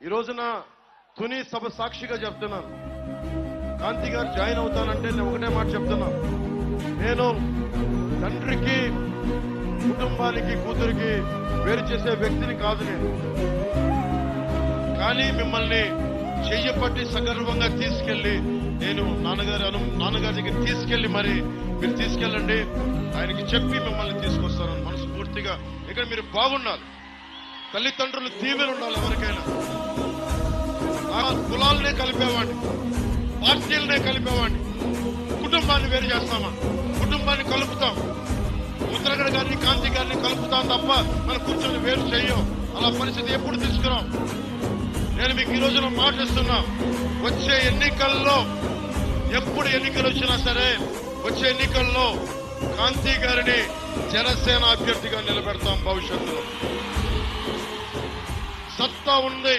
ఈ రోజున తుని సభ సాక్షిగా చెప్తున్నాను, కాంతి గారు జాయిన్ అవుతానంటే నేను ఒకటే మాట చెప్తున్నాను. నేను తండ్రికి కుటుంబానికి కూతురికి వేరు చేసే వ్యక్తిని కాదు నేను. కానీ మిమ్మల్ని చెయ్యపట్టి సగర్వంగా తీసుకెళ్లి నేను నాన్నగారి దగ్గర తీసుకెళ్లి మరి మీరు తీసుకెళ్ళండి, ఆయనకి చెప్పి మిమ్మల్ని తీసుకొస్తానని మనస్ఫూర్తిగా. ఇక్కడ మీరు బాగున్నారు, తల్లిదండ్రులు దీవెన ఉండాలి. ఎవరికైనా కులాలనే కలిపేవాడిని, పార్టీలనే కలిపేవాడిని, కుటుంబాన్ని వేరు చేస్తామా? కుటుంబాన్ని కలుపుతాం. ఉత్తరగడ గారిని కాంతి గారిని కలుపుతాం తప్ప మనం కూర్చొని వేరు చెయ్యం. అలా పరిస్థితి ఎప్పుడు తీసుకురాం. నేను మీకు ఈ రోజున మాటిస్తున్నా, వచ్చే ఎన్నికల్లో ఎప్పుడు ఎన్నికలు వచ్చినా సరే వచ్చే ఎన్నికల్లో కాంతి గారిని జనసేన అభ్యర్థిగా నిలబెడతాం. భవిష్యత్తులో సత్తా ఉంది.